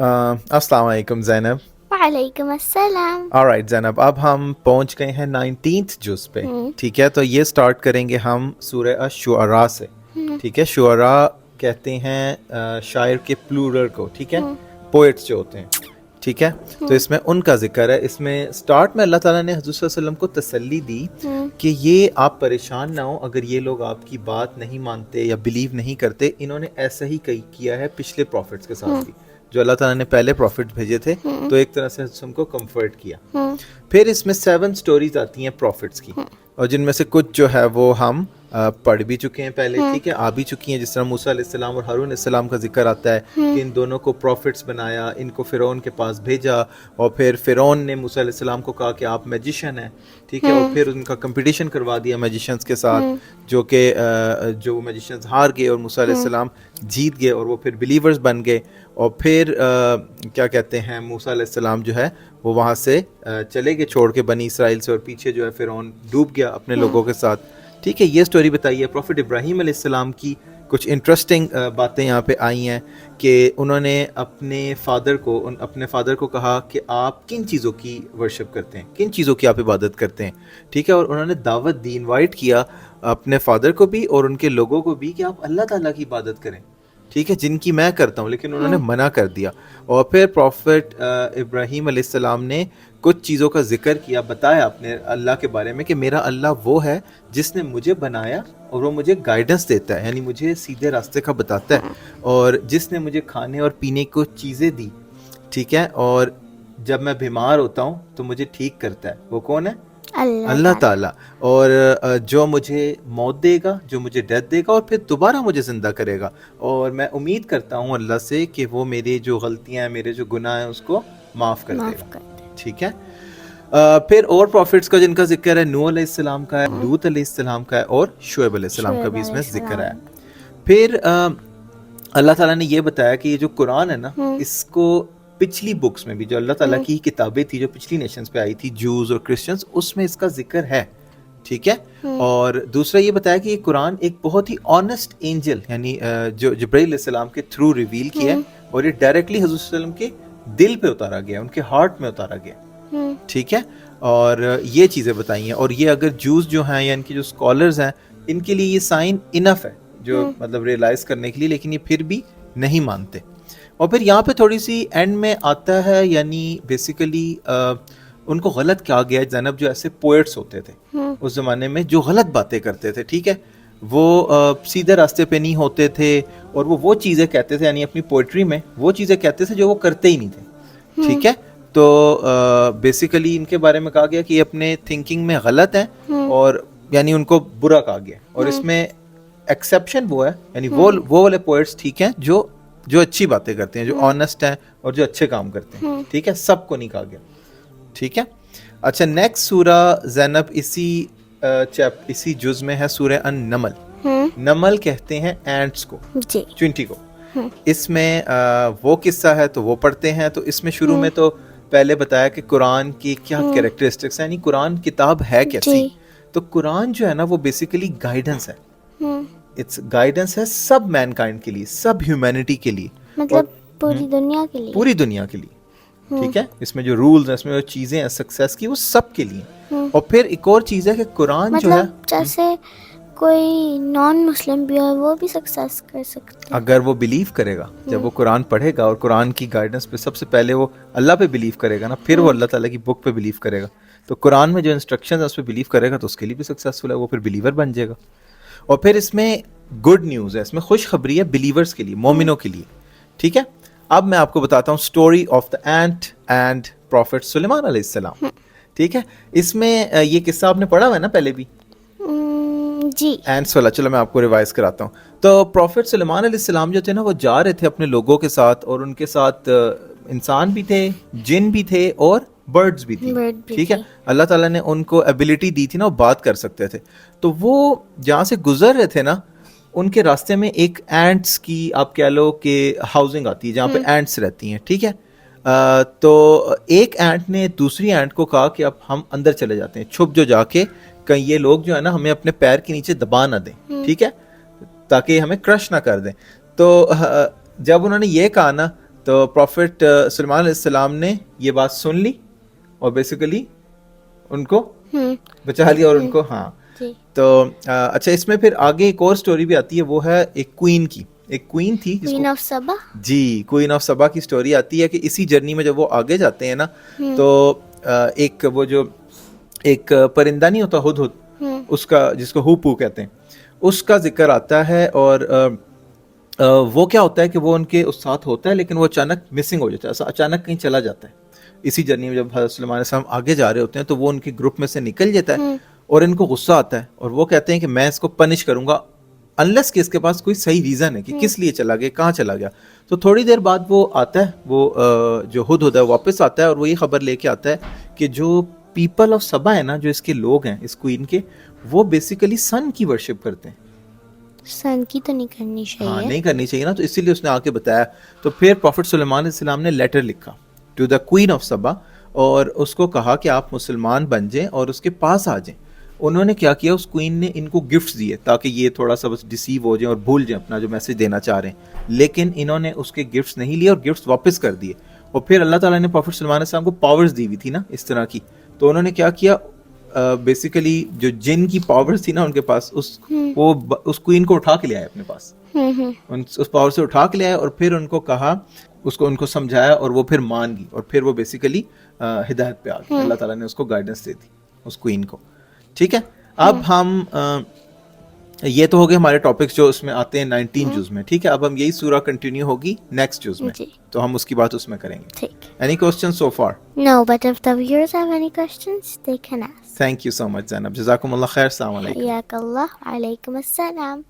अस्सलाम वालेकुम ज़ैनब। वालेकुम अस्सलाम। ऑलराइट ज़ैनब, अब हम पहुंच गए हैं 19th जुज़ पे। हम्म। ठीक है, तो ये स्टार्ट करेंगे हम सूरह अश-शुअरा से। हम्म। ठीक है, शुअरा कहते हैं शायर के प्लूरल को। ठीक है, हम्म। पोइट्स जो होते हैं। ठीक है, तो हम्म। इसमें उनका जिक्र है। इसमें स्टार्ट में अल्लाह ताला ने हज़रत सल्लल्लाहु अलैहि वसल्लम को तसल्ली दी हम्म। कि ये आप परेशान ना हो अगर ये लोग आपकी बात नहीं मानते या बिलीव नहीं करते। इन्होंने ऐसा ही किया है पिछले प्रॉफिट्स के साथ भी, जो अल्लाह ताला ने पहले प्रॉफिट भेजे थे। तो एक तरह से हमको कंफर्ट किया। फिर इसमें 7 स्टोरीज आती हैं प्रॉफिट्स की, और जिनमें से कुछ जो है वो हम पढ़ भी चुके हैं पहले। ठीक है, आ भी चुकी हैं। जिस तरह मूसा अलैहिस्सलाम और हारून अलैहिस्सलाम का जिक्र आता है कि इन दोनों को प्रॉफिट्स बनाया, इनको फ़िरौन के पास भेजा, और फिर फ़िरौन ने मूसा अलैहिस्सलाम को कहा कि आप मैजिशियन हैं। ठीक है, और फिर उनका कंपटीशन करवा दिया मैजिशियंस के साथ, जो मैजिशियंस हार गए और मूसा अलैहिस्सलाम जीत गए, और वो फिर बिलीवर्स बन गए। और फिर क्या कहते हैं, मूसा अलैहिस्सलाम जो है वो वहाँ से चले गए छोड़ के बनी इसराइल से, और पीछे जो है फ़िरौन डूब गया अपने लोगों के साथ। ठीक है, ये स्टोरी बताई है। प्रॉफिट इब्राहीम अलैहिस्सलाम की कुछ इंटरेस्टिंग बातें यहाँ पे आई हैं कि उन्होंने अपने फादर को कहा कि आप किन चीज़ों की वर्शिप करते हैं, किन चीज़ों की आप इबादत करते हैं। ठीक है, और उन्होंने दावत दी, इनवाइट किया अपने फादर को भी और उनके लोगों को भी कि आप अल्लाह ताला की इबादत करें। ठीक है, जिनकी मैं करता हूँ, लेकिन उन्होंने मना कर दिया। और फिर प्रॉफिट इब्राहीम अलैहिस्सलाम ने कुछ चीज़ों का जिक्र किया, बताया अपने अल्लाह के बारे में कि मेरा अल्लाह वो है जिसने मुझे बनाया और वो मुझे गाइडेंस देता है, यानी मुझे सीधे रास्ते का बताता है, और जिसने मुझे खाने और पीने को चीज़ें दी। ठीक है, और जब मैं बीमार होता हूँ तो मुझे ठीक करता है। वो कौन है? अल्लाह ताला। और जो मुझे मौत देगा, जो मुझे डेथ देगा, और फिर दोबारा मुझे ज़िंदा करेगा। और मैं उम्मीद करता हूँ अल्लाह से कि वो मेरी जो गलतियाँ हैं, मेरे जो गुनाह हैं, उसको माफ़ कर देगा। ठीक है, फिर और प्रॉफिट्स का जिनका जिक्र है, नूह अलैहिस्सलाम का है, लूत अलैहिस्सलाम का है, और शुएब अलैहिस्सलाम का भी इसमें जिक्र है। फिर अल्लाह ताला ने ये बताया कि ये जो कुरान है ना, इसको पिछली बुक्स में भी, जो अल्लाह ताला की किताबें थी जो पिछली नेशंस पे आई थी, जूस और क्रिश्चियंस, उसमें इसका जिक्र है। ठीक है, और दूसरा ये बताया कि ये कुरान एक बहुत ही ऑनेस्ट एंजल, यानी जो जिब्राइल अलैहिस्सलाम के थ्रू रिवील किया है, और ये डायरेक्टली हज़रत सल्लल्लाहु अलैहि वसल्लम के दिल पे उतारा गया, उनके हार्ट में उतारा गया। ठीक है, और ये चीज़ें बताई हैं। और ये अगर जूस जो हैं या इनके जो स्कॉलर्स हैं, इनके लिए ये साइन इनफ है, जो मतलब रियलाइज़ करने के लिए, लेकिन ये फिर भी नहीं मानते। और फिर यहाँ पे थोड़ी सी एंड में आता है, यानी बेसिकली उनको गलत कहा गया है। ज़ैनब, जो ऐसे पोएट्स होते थे उस ज़माने में, जो गलत बातें करते थे, ठीक है, वो सीधे रास्ते पे नहीं होते थे, और वो चीज़ें कहते थे, यानी अपनी पोइट्री में वो चीज़ें कहते थे जो वो करते ही नहीं थे। ठीक है, तो बेसिकली इनके बारे में कहा गया कि ये अपने थिंकिंग में गलत हैं, और यानी उनको बुरा कहा गया। और इसमें एक्सेप्शन वो है, यानी वो वाले पोएट्स ठीक हैं जो अच्छी बातें करते हैं, जो ऑनेस्ट हैं और जो अच्छे काम करते हैं। ठीक है, सबको नहीं कहा गया। ठीक है, अच्छा, नेक्स्ट सूरा ज़ैनब इसी जुज में है, सूरह अन-नमल। नमल कहते हैं एंट्स को, चींटी को। इसमें वो किस्सा है तो वो पढ़ते हैं। तो इसमें शुरू में तो पहले बताया कि कुरान की क्या कैरेक्टरिस्टिक्स है, यानी कुरान किताब है कैसी। तो कुरान जो है ना, वो बेसिकली गाइडेंस है। इट्स गाइडेंस है सब मैनकाइंड के लिए, सब ह्यूमैनिटी के लिए, मतलब पूरी दुनिया के लिए, पूरी दुनिया के लिए। ठीक है, इसमें जो रूल्स हैं, इसमें जो चीजें हैं सक्सेस की, वो सब के लिए। और फिर एक और चीज है कि कुरान जो है, जैसे कोई नॉन मुस्लिम भी है वो भी सक्सेस कर सकता है अगर वो बिलीव करेगा। जब वो कुरान पढ़ेगा और कुरान की गाइडेंस पे सबसे पहले वो अल्लाह पे बिलीव करेगा ना, फिर वो अल्लाह ताला की बुक पे बिलीव करेगा। तो कुरान में जो इंस्ट्रक्शंस है उस पे बिलीव करेगा, तो उसके लिए भी सक्सेसफुल है, वो फिर बिलीवर बन जाएगा। और फिर इसमें गुड न्यूज़ है, इसमें खुशखबरी है बिलीवर्स के लिए, मोमिनों के लिए। ठीक है, अब मैं आपको बताता हूँ story of the ant and prophet Suleman अलैहिस्सलाम। ठीक है, इसमें ये किस्सा आपने पढ़ा हुआ है ना पहले भी, जी, एंट्स वाला। चलो मैं आपको रिवाइज कराता हूँ। तो प्रॉफिट सुलेमान अलैहिस्सलाम जो थे ना, वो जा रहे थे अपने लोगों के साथ, और उनके साथ इंसान भी थे, जिन भी थे, और बर्ड्स भी थी। ठीक है, अल्लाह ताला ने उनको एबिलिटी दी थी ना, वो बात कर सकते थे। तो वो जहाँ से गुजर रहे थे ना, उनके रास्ते में एक एंट्स की, आप कह लो कि हाउसिंग आती है जहाँ पे एंट्स रहती हैं। ठीक है, तो एक एंट ने दूसरी एंट को कहा कि अब हम अंदर चले जाते हैं, छुप जो जाके, कहीं ये लोग जो है ना हमें अपने पैर के नीचे दबा ना दें। ठीक है, ताकि हमें क्रश ना कर दें। तो जब उन्होंने ये कहा ना, تو پروفٹ سلیمان علیہ السلام نے یہ بات سن لی اور بیسیکلی ان کو بچا لیا اور ان کو ہاں. تو اچھا اس میں پھر آگے ایک اور سٹوری بھی آتی ہے, وہ ہے ایک کوئین کی. ایک کوئین تھی کوئین آف سبا. جی, کوئین آف سبا کی سٹوری آتی ہے کہ اسی جرنی میں جب وہ آگے جاتے ہیں نا تو ایک وہ جو ایک پرندہ نہیں ہوتا ہدہد, اس کا جس کو ہوپو کہتے ہیں, اس کا ذکر آتا ہے. اور وہ کیا ہوتا ہے کہ وہ ان کے اس ساتھ ہوتا ہے لیکن وہ اچانک مسنگ ہو جاتا ہے, اچانک کہیں چلا جاتا ہے. اسی جرنی میں جب حضرت سلیمان علیہ السلام آگے جا رہے ہوتے ہیں تو وہ ان کے گروپ میں سے نکل جاتا ہے اور ان کو غصہ آتا ہے اور وہ کہتے ہیں کہ میں اس کو پنش کروں گا انلیس کہ اس کے پاس کوئی صحیح ریزن ہے کہ کس لیے چلا گیا, کہاں چلا گیا. تو تھوڑی دیر بعد وہ آتا ہے, وہ جو ہدہد ہے واپس آتا ہے اور وہ یہ خبر لے کے آتا ہے کہ جو پیپل آف سبا ہے نا, جو اس کے لوگ ہیں اس کوئین کے, وہ بیسیکلی سن کی ورشپ کرتے ہیں. سن کی تو نہیں کرنی چاہیے. ہاں نہیں کرنی چاہیے نا, تو اسی لیے اس نے آ کے بتایا. تو پھر پروفٹ سلیمان علیہ السلام نے لیٹر لکھا ٹو دا کوئین آف سبا اور اس کو کہا کہ آپ مسلمان بن جائیں اور اس کے پاس آ جائیں. انہوں نے کیا کیا, اس کوئین نے ان کو گفٹس دیے تاکہ یہ تھوڑا سا بس ڈیسیو ہو جائیں اور بھول جائیں اپنا جو میسج دینا چاہ رہے ہیں. لیکن انہوں نے اس کے گفٹس نہیں لیے اور گفٹس واپس کر دیے. اور پھر اللہ تعالیٰ نے پروفٹ سلیمان علیہ السلام کو پاورز دی ہوئی تھی نا اس طرح کی, تو انہوں نے کیا کیا, بیسیکلی جو جن کی پاورز تھی نا ان کے پاس, وہ اس کوئین کو اٹھا کے لے آئے اپنے پاس, اس پاور سے اٹھا کے لے آئے اور پھر ان کو کہا, اس کو ان کو سمجھایا اور وہ پھر مان گئی اور پھر وہ بیسیکلی ہدایت پہ آ گئی. اللہ تعالیٰ نے اس کو گائیڈنس دے دی اس کوئین کو. ٹھیک ہے, اب ہم یہ تو ہو گئے ہمارے ٹاپکس جو اس میں آتے ہیں 19 جز میں. ٹھیک ہے, اب ہم یہی سورہ کنٹینیو ہوگی نیکسٹ جز میں, تو ہم اس کی بات اس میں کریں گے. Any questions so far? No, but if the viewers have any questions, they can ask. Thank you so much, Zainab. Jazakum Allah khair. Assalamu alaikum. Hayakallah. Alaikum assalam.